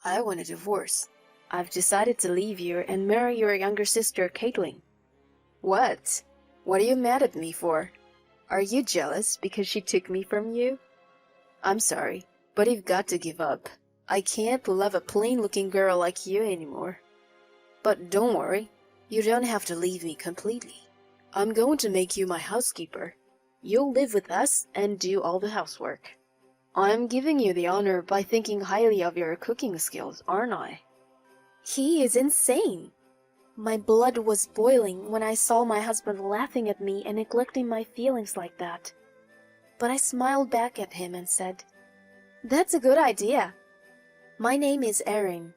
I want a divorce. I've decided to leave you and marry your younger sister, Caitlin. What? What are you mad at me for? Are you jealous because she took me from you? I'm sorry, but you've got to give up. I can't love a plain-looking girl like you anymore. But don't worry, you don't have to leave me completely. I'm going to make you my housekeeper. You'll live with us and do all the housework. I'm giving you the honor by thinking highly of your cooking skills, aren't I? He is insane. My blood was boiling when I saw my husband laughing at me and neglecting my feelings like that. But I smiled back at him and said, "That's a good idea. My name is Erin.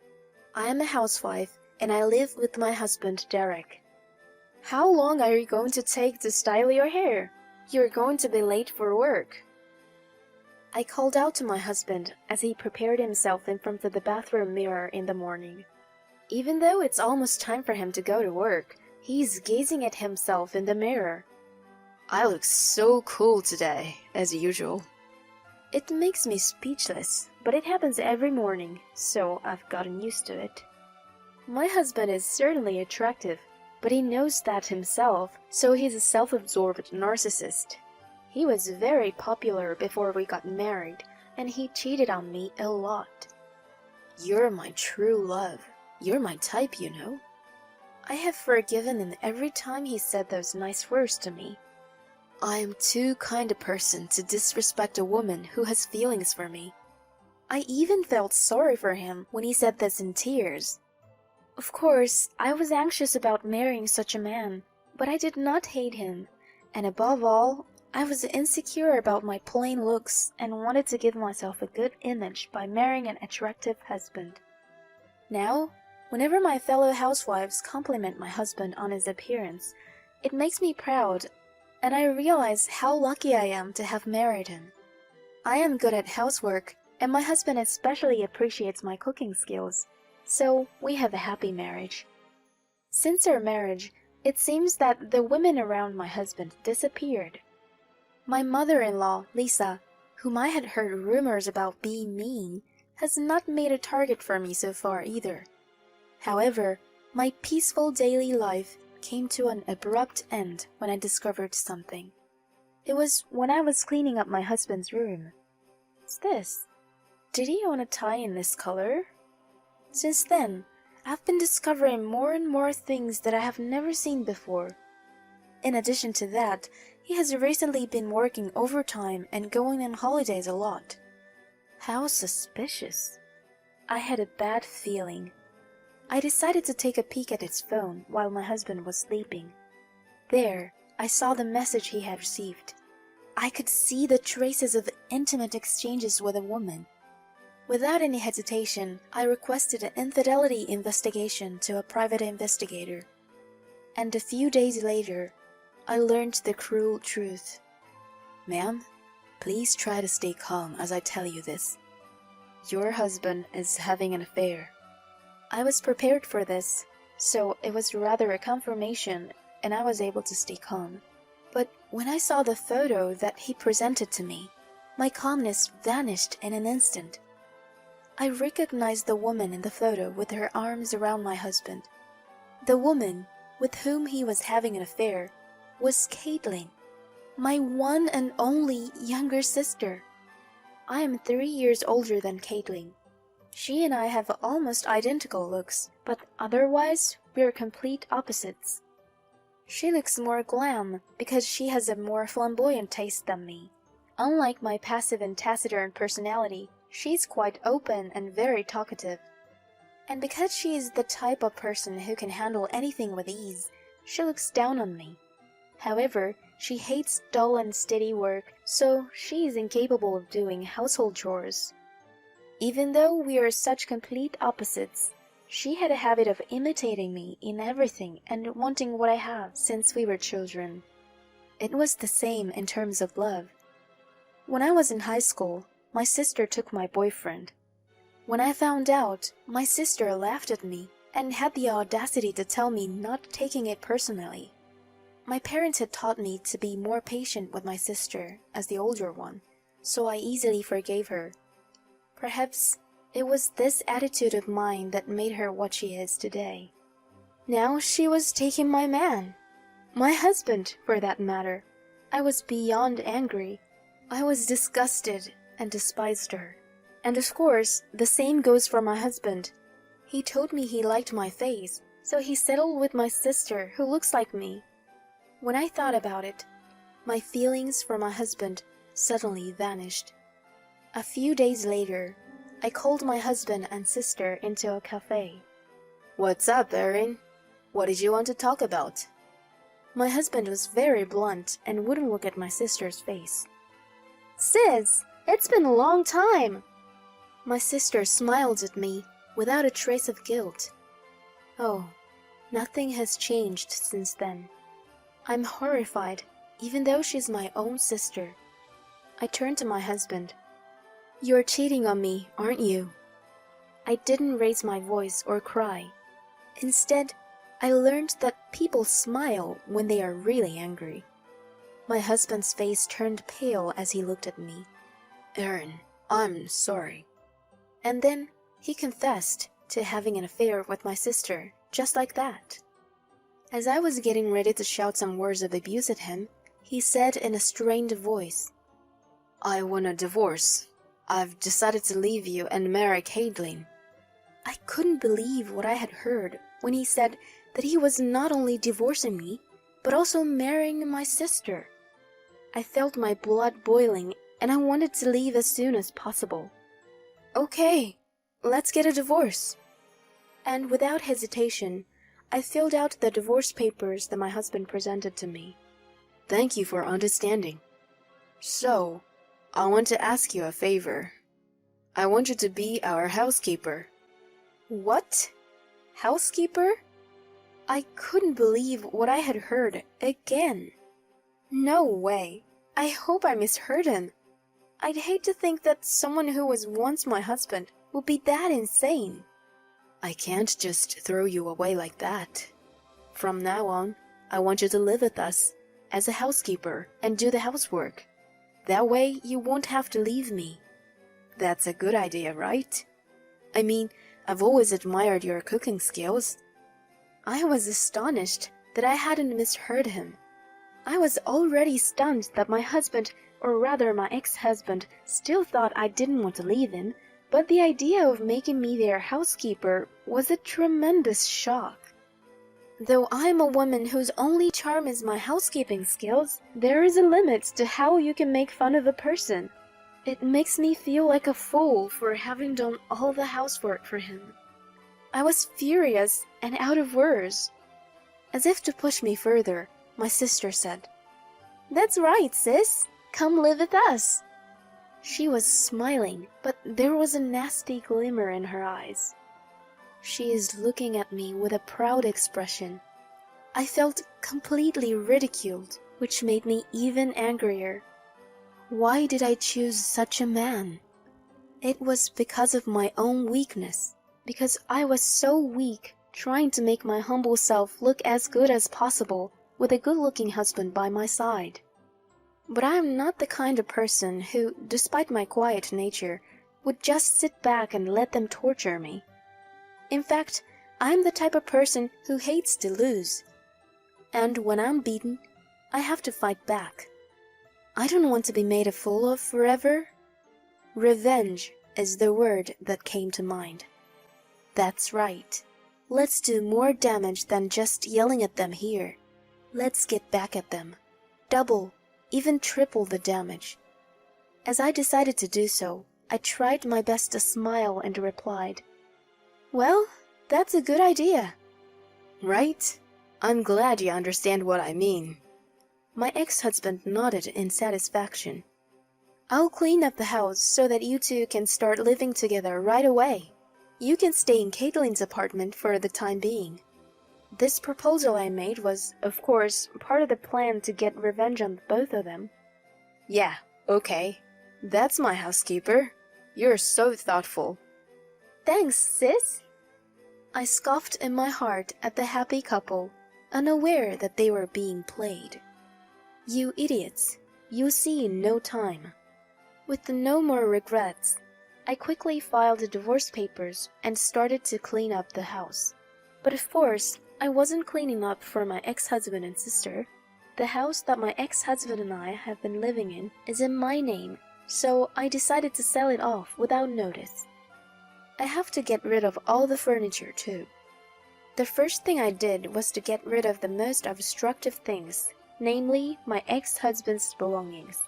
I am a housewife and I live with my husband, Derek. How long are you going to take to style your hair? You're going to be late for work." I called out to my husband as he prepared himself in front of the bathroom mirror in the morning. Even though it's almost time for him to go to work, he's gazing at himself in the mirror. I look so cool today, as usual. It makes me speechless, but it happens every morning, so I've gotten used to it. My husband is certainly attractive, but he knows that himself, so he's a self-absorbed narcissist. He was very popular before we got married, and he cheated on me a lot. You're my true love. You're my type, you know. I have forgiven him every time he said those nice words to me. I am too kind a person to disrespect a woman who has feelings for me. I even felt sorry for him when he said this in tears. Of course, I was anxious about marrying such a man, but I did not hate him, and above all, I was insecure about my plain looks and wanted to give myself a good image by marrying an attractive husband. Now, whenever my fellow housewives compliment my husband on his appearance, it makes me proud, and I realize how lucky I am to have married him. I am good at housework, and my husband especially appreciates my cooking skills, so we have a happy marriage. Since our marriage, it seems that the women around my husband disappeared. My mother-in-law, Lisa, whom I had heard rumors about being mean, has not made a target for me so far either. However, my peaceful daily life came to an abrupt end when I discovered something. It was when I was cleaning up my husband's room. What's this? Did he own a tie in this color? Since then, I've been discovering more and more things that I have never seen before. In addition to that, he has recently been working overtime and going on holidays a lot. How suspicious. I had a bad feeling. I decided to take a peek at his phone while my husband was sleeping. There, I saw the message he had received. I could see the traces of intimate exchanges with a woman. Without any hesitation, I requested an infidelity investigation to a private investigator. And a few days later, I learned the cruel truth. Ma'am, please try to stay calm as I tell you this. Your husband is having an affair. I was prepared for this, so it was rather a confirmation, and I was able to stay calm. But when I saw the photo that he presented to me, my calmness vanished in an instant. I recognized the woman in the photo with her arms around my husband. The woman with whom he was having an affair was Caitlin, my one and only younger sister. I am 3 years older than Caitlin. She and I have almost identical looks, but otherwise we're complete opposites. She looks more glam because she has a more flamboyant taste than me. Unlike my passive and taciturn personality, she's quite open and very talkative. And because she is the type of person who can handle anything with ease, she looks down on me. However, she hates dull and steady work, so she is incapable of doing household chores. Even though we are such complete opposites, she had a habit of imitating me in everything and wanting what I have since we were children. It was the same in terms of love. When I was in high school, my sister took my boyfriend. When I found out, my sister laughed at me and had the audacity to tell me not taking it personally. My parents had taught me to be more patient with my sister as the older one, so I easily forgave her. Perhaps It was this attitude of mine that made her what she is today. Now she was taking my man. My husband, for that matter. I was beyond angry. I was disgusted and despised her. And of course, the same goes for my husband. He told me he liked my face, so he settled with my sister who looks like me. When I thought about it, my feelings for my husband suddenly vanished. A few days later, I called my husband and sister into a cafe. "What's up, Erin? What did you want to talk about?" My husband was very blunt and wouldn't look at my sister's face. "Sis, it's been a long time." My sister smiled at me without a trace of guilt. Oh, nothing has changed since then. I'm horrified, even though she's my own sister. I turned to my husband. "You're cheating on me, aren't you?" I didn't raise my voice or cry. Instead, I learned that people smile when they are really angry. My husband's face turned pale as he looked at me. "Erin, I'm sorry." And then he confessed to having an affair with my sister, just like that. As I was getting ready to shout some words of abuse at him, he said in a strained voice, "I want a divorce. I've decided to leave you and marry Caitlin." I couldn't believe what I had heard when he said that he was not only divorcing me, but also marrying my sister. I felt my blood boiling, and I wanted to leave as soon as possible. "Okay, let's get a divorce." And without hesitation, I filled out the divorce papers that my husband presented to me. "Thank you for understanding. So, I want to ask you a favor. I want you to be our housekeeper." "What? Housekeeper?" I couldn't believe what I had heard again. No way. I hope I misheard him. I'd hate to think that someone who was once my husband would be that insane. "I can't just throw you away like that. From now on, I want you to live with us as a housekeeper and do the housework. That way you won't have to leave me." "That's a good idea, right? I mean, I've always admired your cooking skills." I was astonished that I hadn't misheard him. I was already stunned that my husband, or rather my ex-husband, still thought I didn't want to leave him, but the idea of making me their housekeeper was a tremendous shock. Though I'm a woman whose only charm is my housekeeping skills, there is a limit to how you can make fun of a person. It makes me feel like a fool for having done all the housework for him. I was furious and out of words. As if to push me further, my sister said, "That's right, sis. Come live with us." She was smiling, but there was a nasty glimmer in her eyes. She is looking at me with a proud expression. I felt completely ridiculed, which made me even angrier. Why did I choose such a man? It was because of my own weakness, because I was so weak trying to make my humble self look as good as possible with a good-looking husband by my side. But I am not the kind of person who, despite my quiet nature, would just sit back and let them torture me. In fact, I'm the type of person who hates to lose. And when I'm beaten, I have to fight back. I don't want to be made a fool of forever. Revenge is the word that came to mind. That's right. Let's do more damage than just yelling at them here. Let's get back at them. Double, even triple the damage. As I decided to do so, I tried my best to smile and replied, "Well, that's a good idea." "Right? I'm glad you understand what I mean." My ex-husband nodded in satisfaction. "I'll clean up the house so that you two can start living together right away. You can stay in Caitlin's apartment for the time being." This proposal I made was, of course, part of the plan to get revenge on both of them. "Yeah, okay. That's my housekeeper. You're so thoughtful." "Thanks, sis." I scoffed in my heart at the happy couple, unaware that they were being played. You idiots, you'll see in no time. With no more regrets, I quickly filed the divorce papers and started to clean up the house. But of course, I wasn't cleaning up for my ex-husband and sister. The house that my ex-husband and I have been living in is in my name, so I decided to sell it off without notice. I have to get rid of all the furniture too. The first thing I did was to get rid of the most obstructive things, namely my ex-husband's belongings.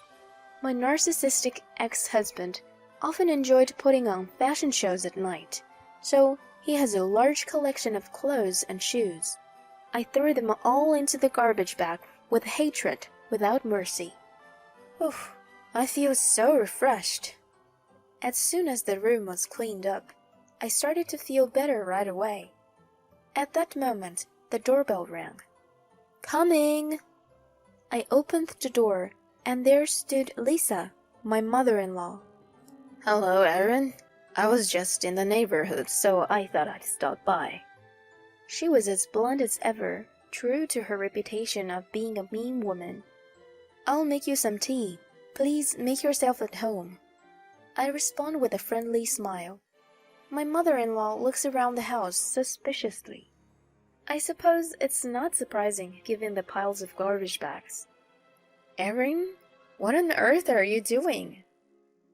My narcissistic ex-husband often enjoyed putting on fashion shows at night, so he has a large collection of clothes and shoes. I threw them all into the garbage bag with hatred without mercy. Oof, I feel so refreshed. As soon as the room was cleaned up, I started to feel better right away. At that moment, the doorbell rang. "Coming!" I opened the door, and there stood Lisa, my mother-in-law. "Hello, Erin. I was just in the neighborhood, so I thought I'd stop by." She was as blunt as ever, true to her reputation of being a mean woman. "I'll make you some tea. Please make yourself at home." I respond with a friendly smile. My mother-in-law looks around the house suspiciously. I suppose it's not surprising given the piles of garbage bags. "Erin, what on earth are you doing?"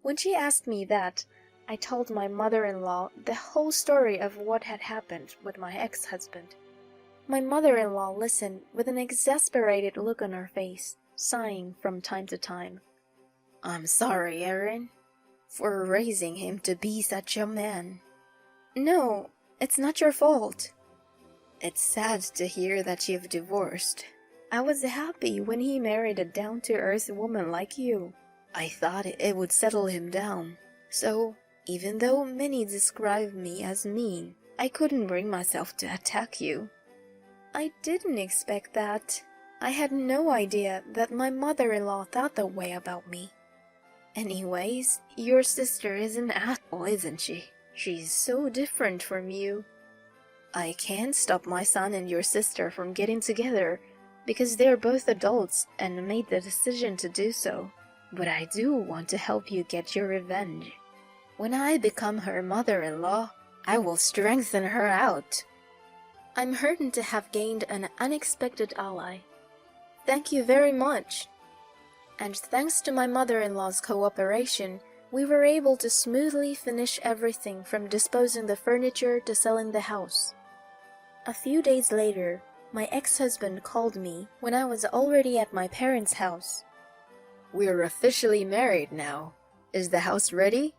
When she asked me that, I told my mother-in-law the whole story of what had happened with my ex-husband. My mother-in-law listened with an exasperated look on her face, sighing from time to time. "I'm sorry, Erin, for raising him to be such a man." "No, it's not your fault." "It's sad to hear that you've divorced. I was happy when he married a down-to-earth woman like you. I thought it would settle him down. So, even though many describe me as mean, I couldn't bring myself to attack you." I didn't expect that. I had no idea that my mother-in-law thought that way about me. "Anyways, your sister is an asshole, isn't she? She's so different from you." "I can't stop my son and your sister from getting together because they're both adults and made the decision to do so. But I do want to help you get your revenge. When I become her mother-in-law, I will strengthen her out." I'm heartened to have gained an unexpected ally. Thank you very much. And thanks to my mother-in-law's cooperation, we were able to smoothly finish everything from disposing the furniture to selling the house. A few days later, my ex-husband called me when I was already at my parents' house. "We're officially married now. Is the house ready?"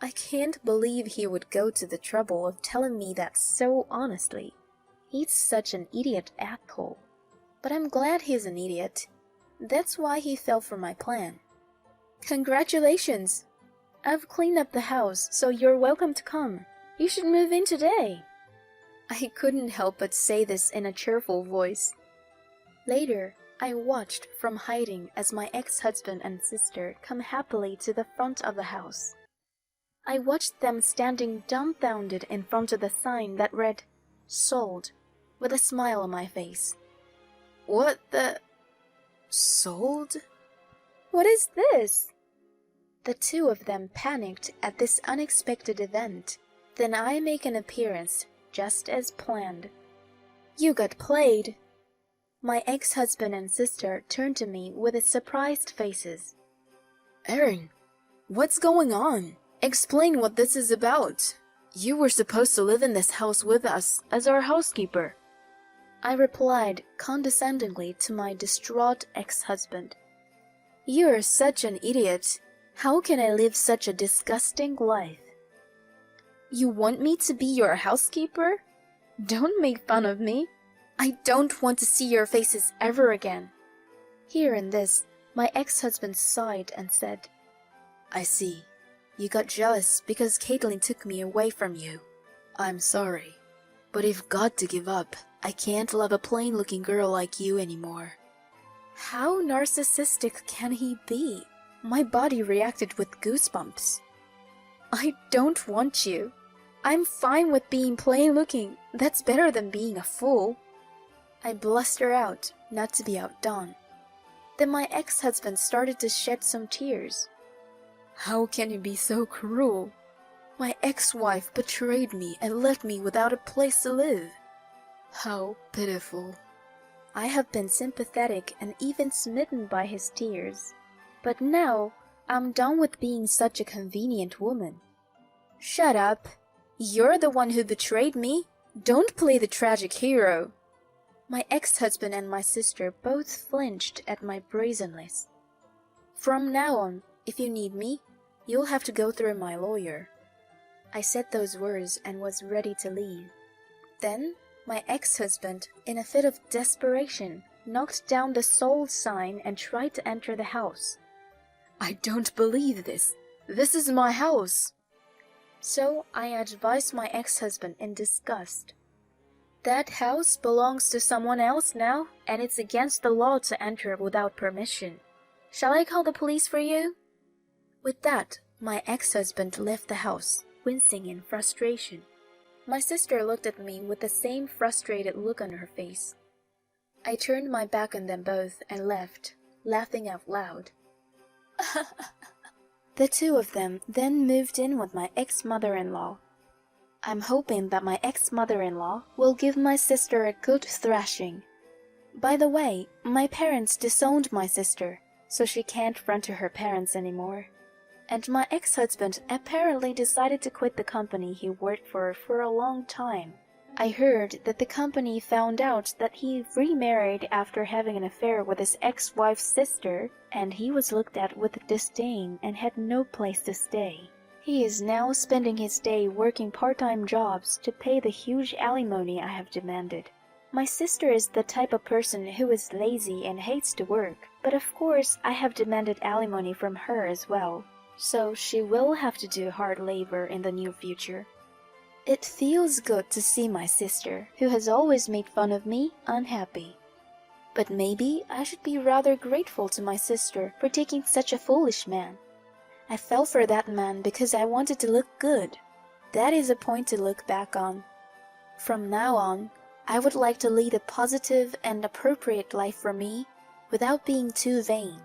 I can't believe he would go to the trouble of telling me that so honestly. He's such an idiot asshole. But I'm glad he's an idiot. That's why he fell for my plan. "Congratulations! I've cleaned up the house, so you're welcome to come. You should move in today." I couldn't help but say this in a cheerful voice. Later, I watched from hiding as my ex-husband and sister come happily to the front of the house. I watched them standing dumbfounded in front of the sign that read, "Sold," with a smile on my face. "What the... sold? What is this?" The two of them panicked at this unexpected event. Then I make an appearance, just as planned. "You got played." My ex-husband and sister turned to me with surprised faces. "Erin, what's going on? Explain what this is about. You were supposed to live in this house with us as our housekeeper." I replied condescendingly to my distraught ex-husband. "You're such an idiot. How can I live such a disgusting life?" "You want me to be your housekeeper? Don't make fun of me. I don't want to see your faces ever again." Hearing this, my ex-husband sighed and said, "I see. You got jealous because Caitlin took me away from you. I'm sorry, but you've got to give up. I can't love a plain-looking girl like you anymore." How narcissistic can he be? My body reacted with goosebumps. "I don't want you. I'm fine with being plain-looking. That's better than being a fool." I bluster out, not to be outdone. Then my ex-husband started to shed some tears. How can you be so cruel? My ex-wife betrayed me and left me without a place to live. How pitiful. I have been sympathetic and even smitten by his tears. But now, I'm done with being such a convenient woman. Shut up. You're the one who betrayed me. Don't play the tragic hero. My ex-husband and my sister both flinched at my brazenness. From now on, if you need me, you'll have to go through my lawyer. I said those words and was ready to leave. Then, my ex-husband, in a fit of desperation, knocked down the sold sign and tried to enter the house. I don't believe this. This is my house. So I advised my ex-husband in disgust. That house belongs to someone else now, and it's against the law to enter without permission. Shall I call the police for you? With that, my ex-husband left the house, wincing in frustration. My sister looked at me with the same frustrated look on her face. I turned my back on them both and left, laughing out loud. The two of them then moved in with my ex-mother-in-law. I'm hoping that my ex-mother-in-law will give my sister a good thrashing. By the way, my parents disowned my sister, so she can't run to her parents anymore. And my ex-husband apparently decided to quit the company he worked for a long time. I heard that the company found out that he remarried after having an affair with his ex-wife's sister, and he was looked at with disdain and had no place to stay. He is now spending his day working part-time jobs to pay the huge alimony I have demanded. My sister is the type of person who is lazy and hates to work, but of course I have demanded alimony from her as well, so she will have to do hard labor in the near future. It feels good to see my sister, who has always made fun of me, unhappy. But maybe I should be rather grateful to my sister for taking such a foolish man. I fell for that man because I wanted to look good. That is a point to look back on. From now on, I would like to lead a positive and appropriate life for me without being too vain.